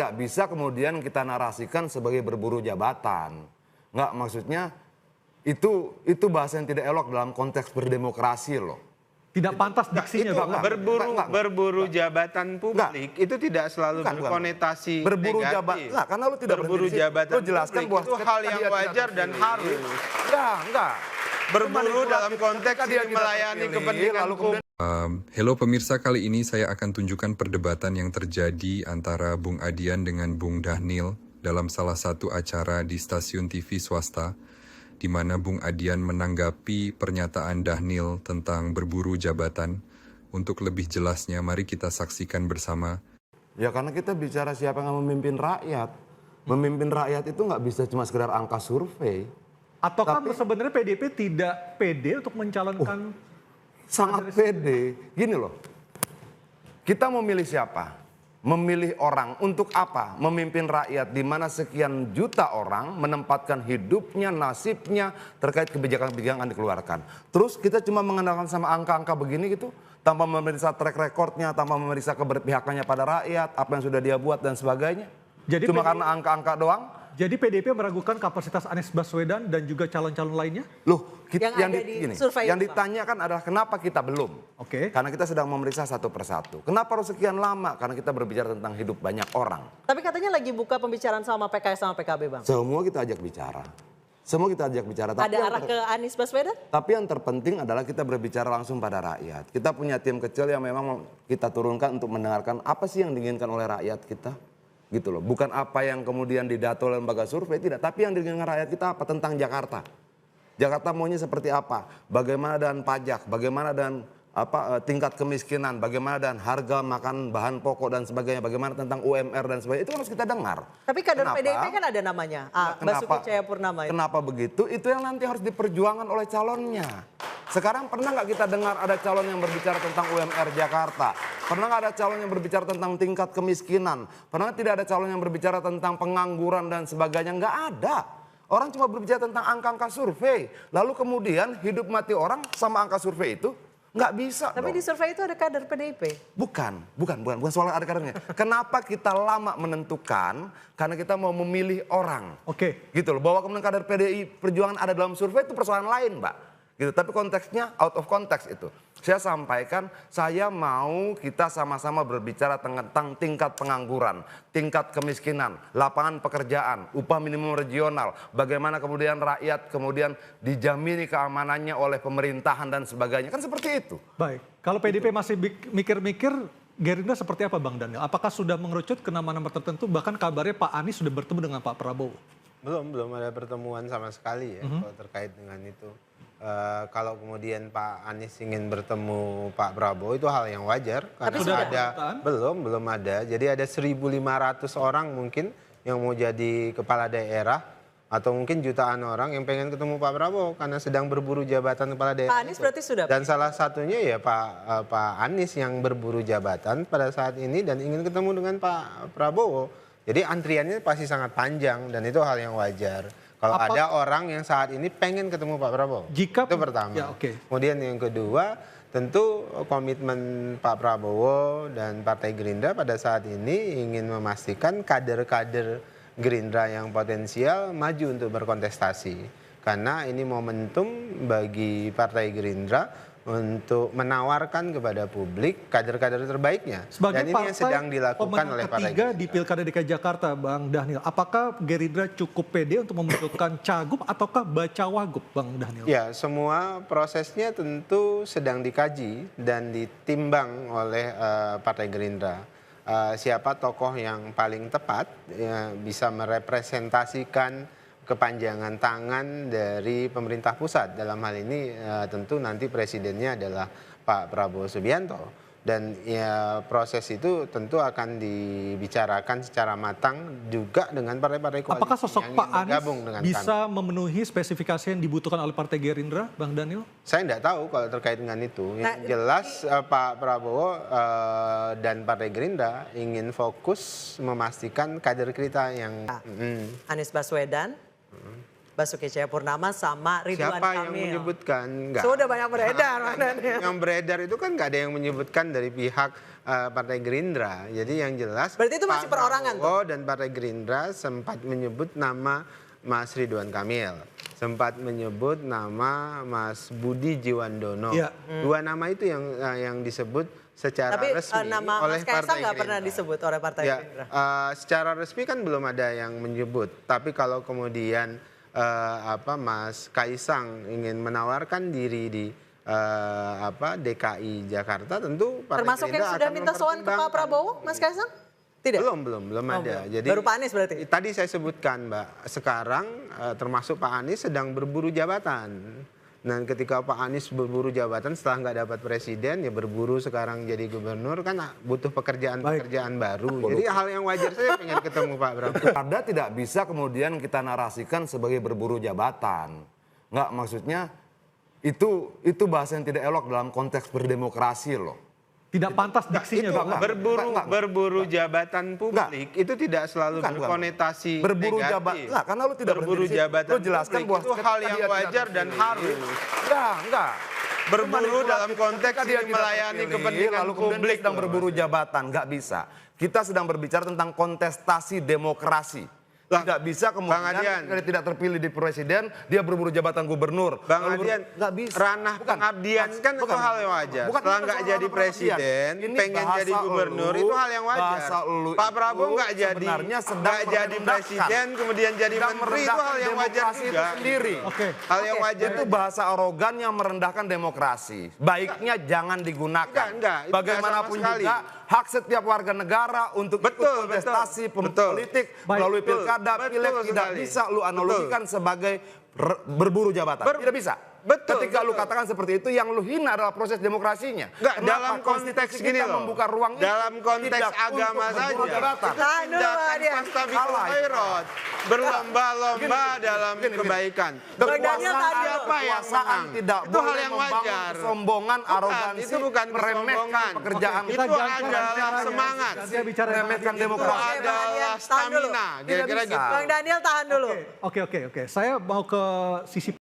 Tidak bisa kemudian kita narasikan sebagai berburu jabatan. Nggak, maksudnya itu bahasa yang tidak elok dalam konteks berdemokrasi loh. Tidak pantas diksinya, Bang. Berburu jabatan publik itu tidak selalu berkonotasi berburu negatif. Jabatan, enggak, karena lu tidak berburu jabatan lu jelaskan publik bahwa itu hal yang wajar dan harus. Enggak. Berburu dalam konteks dia melayani kepentingan publik. Halo pemirsa, kali ini saya akan tunjukkan perdebatan yang terjadi antara Bung Adian dengan Bung Dhanil dalam salah satu acara di stasiun TV swasta, di mana Bung Adian menanggapi pernyataan Dhanil tentang berburu jabatan. Untuk lebih jelasnya, mari kita saksikan bersama. Ya karena kita bicara siapa yang memimpin rakyat. Memimpin rakyat itu nggak bisa cuma sekedar angka survei. Ataukah sebenarnya PDIP tidak pede untuk mencalonkan? Sangat pede. Gini loh, kita mau milih siapa? Memilih orang untuk apa? Memimpin rakyat di mana sekian juta orang menempatkan hidupnya, nasibnya terkait kebijakan-kebijakan yang dikeluarkan. Terus kita cuma mengandalkan sama angka-angka begini gitu, tanpa memeriksa track recordnya, tanpa memeriksa keberpihakannya pada rakyat, apa yang sudah dia buat dan sebagainya. Jadi cuma karena angka-angka doang. Jadi PDIP meragukan kapasitas Anies Baswedan dan juga calon-calon lainnya? Loh, yang di ditanyakan adalah kenapa kita belum? Oke. Karena kita sedang memeriksa satu persatu. Kenapa harus sekian lama? Karena kita berbicara tentang hidup banyak orang. Tapi katanya lagi buka pembicaraan sama PKS sama PKB, Bang. Semua kita ajak bicara. Semua kita ajak bicara. Ada arah ke Anies Baswedan? Tapi yang terpenting adalah kita berbicara langsung pada rakyat. Kita punya tim kecil yang memang kita turunkan untuk mendengarkan apa sih yang diinginkan oleh rakyat kita. Gitu loh, bukan apa yang kemudian didata oleh lembaga survei, tidak, tapi yang diinginkan rakyat kita apa tentang Jakarta. Jakarta maunya seperti apa, bagaimana dengan pajak, bagaimana dengan tingkat kemiskinan, bagaimana dengan harga makan bahan pokok dan sebagainya, bagaimana tentang UMR dan sebagainya, itu harus kita dengar. Tapi kader PDIP kan ada namanya, Basuki Cahayapurnama. Kenapa begitu? Itu yang nanti harus diperjuangkan oleh calonnya. Sekarang pernah nggak kita dengar ada calon yang berbicara tentang UMR Jakarta? Pernah nggak ada calon yang berbicara tentang tingkat kemiskinan? Pernah tidak ada calon yang berbicara tentang pengangguran dan sebagainya? Nggak ada. Orang cuma berbicara tentang angka-angka survei. Lalu kemudian hidup mati orang sama angka survei itu nggak bisa. Tapi dong. di survei itu ada kader PDIP? Bukan soal ada kadernya. Kenapa kita lama menentukan? Karena kita mau memilih orang. Oke. Gitu loh, bahwa kemudian kader PDI Perjuangan ada dalam survei itu persoalan lain, Mbak. Gitu, tapi konteksnya out of context itu. Saya sampaikan, saya mau kita sama-sama berbicara tentang tingkat pengangguran, tingkat kemiskinan, lapangan pekerjaan, upah minimum regional, bagaimana kemudian rakyat kemudian dijamini keamanannya oleh pemerintahan dan sebagainya, kan seperti itu. Baik, kalau PDIP masih mikir-mikir, Gerindra seperti apa Bang Dhanil? Apakah sudah mengerucut ke nama-nama tertentu, bahkan kabarnya Pak Anies sudah bertemu dengan Pak Prabowo? Belum ada pertemuan sama sekali ya kalau terkait dengan itu. Kalau kemudian Pak Anies ingin bertemu Pak Prabowo itu hal yang wajar. Karena sudah ada belum ada. Jadi ada 1.500 orang mungkin yang mau jadi kepala daerah atau mungkin jutaan orang yang pengen ketemu Pak Prabowo karena sedang berburu jabatan kepala daerah. Pak Anies berarti sudah. Dan salah satunya ya Pak Anies yang berburu jabatan pada saat ini dan ingin ketemu dengan Pak Prabowo. Jadi antriannya pasti sangat panjang dan itu hal yang wajar. Kalau ada orang yang saat ini pengen ketemu Pak Prabowo, itu pertama. Ya, okay. Kemudian yang kedua, tentu komitmen Pak Prabowo dan Partai Gerindra pada saat ini ingin memastikan kader-kader Gerindra yang potensial maju untuk berkontestasi. Karena ini momentum bagi Partai Gerindra untuk menawarkan kepada publik kader-kader terbaiknya. Sebagai dan ini yang sedang dilakukan oleh Partai Gerindra. di Pilkada DKI Jakarta, Bang Dhanil, apakah Gerindra cukup pede untuk membentukkan cagup ataukah bacawagup, Bang Dhanil? Ya, semua prosesnya tentu sedang dikaji dan ditimbang oleh Partai Gerindra. Siapa tokoh yang paling tepat bisa merepresentasikan kepanjangan tangan dari pemerintah pusat. Dalam hal ini tentu nanti presidennya adalah Pak Prabowo Subianto. Dan ya proses itu tentu akan dibicarakan secara matang juga dengan partai-partai koalisi. Apakah sosok yang Pak Anies dengan bisa memenuhi spesifikasi yang dibutuhkan oleh Partai Gerindra, Bang Dhanil? Saya tidak tahu kalau terkait dengan itu. Yang jelas Pak Prabowo dan Partai Gerindra ingin fokus memastikan kader kita yang... Anies Baswedan, Basuki Cahayapurnama sama Ridwan Kamil. Siapa yang menyebutkan? Enggak. Sudah banyak beredar. Yang beredar itu kan nggak ada yang menyebutkan dari pihak Partai Gerindra. Jadi yang jelas Berarti itu masih Pak perorangan Prabowo dan Partai Gerindra sempat menyebut nama Mas Ridwan Kamil, sempat menyebut nama Mas Budi Jiwandono. Iya. Dua nama itu yang disebut secara Tapi resmi nama oleh Mas Kaisang Partai nggak pernah Gerindra. disebut oleh Partai Ya, Gerindra. secara resmi kan belum ada yang menyebut. Tapi kalau kemudian Mas Kaisang ingin menawarkan diri di DKI Jakarta, tentu Partai Termasuk yang Gerindra sudah akan minta soal ke Pak mempertimbangkan. Prabowo, Mas Kaisang? Tidak? Belum ada. Jadi Baru Pak Anies berarti? tadi saya sebutkan, Mbak. Sekarang termasuk Pak Anies sedang berburu jabatan. Dan ketika Pak Anies berburu jabatan setelah nggak dapat presiden, ya berburu sekarang jadi gubernur, kan butuh pekerjaan-pekerjaan baru. Jadi hal yang wajar saya pengen ketemu Pak Prabowo. Ada tidak bisa kemudian kita narasikan sebagai berburu jabatan. Nggak, maksudnya itu bahasa yang tidak elok dalam konteks berdemokrasi loh. Tidak pantas diksinya, itu Bang. Berburu jabatan publik itu tidak selalu berkonotasi berburu negatif. jabatan. Enggak, karena lu tidak berburu berhenti di situ. jabatan Lu jelaskan publik bahwa itu ketika hal yang dia tidak wajar dan terpilih, harus. Enggak. Berburu Manipulatif. dalam konteks Ketika dia ini tidak melayani terpilih, kepentingan lalu kemudian publik dia sedang loh. berburu jabatan, nggak bisa. Kita sedang berbicara tentang kontestasi demokrasi. Lah, Tidak bisa Bang kemudian Adian. ketika dia tidak terpilih di presiden, dia berburu jabatan gubernur. Bang Lalu Adian, nggak bisa. ranah pengabdian kan itu hal yang wajar. Setelah nggak soal jadi ranah presiden, pengabdian. Ini pengen bahasa jadi gubernur, lu, itu hal yang wajar. bahasa lu Pak itu Prabowo nggak sebenarnya sedang nggak jadi merendahkan. presiden, kemudian jadi Sedang menteri, itu hal yang wajar demokrasi itu juga. sendiri. Oke. Hal yang wajar. Itu bahasa arogan yang merendahkan demokrasi. Baiknya jangan digunakan. Enggak, itu Bagaimanapun nggak sama sekali. juga hak setiap warga negara untuk ikut Betul, kontestasi betul. politik Baik. melalui Betul, pilkada, betul pileg tidak sekali. bisa lu analogikan sebagai berburu jabatan. Tidak bisa. Betul, Ketika lu betul. katakan seperti itu, yang lu hina adalah proses demokrasinya. Enggak, Kenapa dalam konteks konstitusi gini kita loh. membuka ruang itu Dalam konteks tidak agama untuk berburu saja. jabatan. Itu Tahan dulu, tindakan Adian. fastabikul Salah itu. khairat. Berlomba-lomba Gini, dalam gini. kebaikan. Bang Daniel, tahan dulu. Siapa yang Kekuasaan menang? tidak Itu hal boleh yang membangun wajar. kesombongan, arogansi, itu bukan meremehkan kesombongan. pekerjaan. Oke, Itu kita jangan adalah bicara semangat. Kita bicara Meremehkan Itu demokrasi. Bang adalah Adian, tahan dulu. stamina. Kira-kira Tidak bisa. gitu. Bang Daniel tahan dulu. Oke. Saya mau ke sisi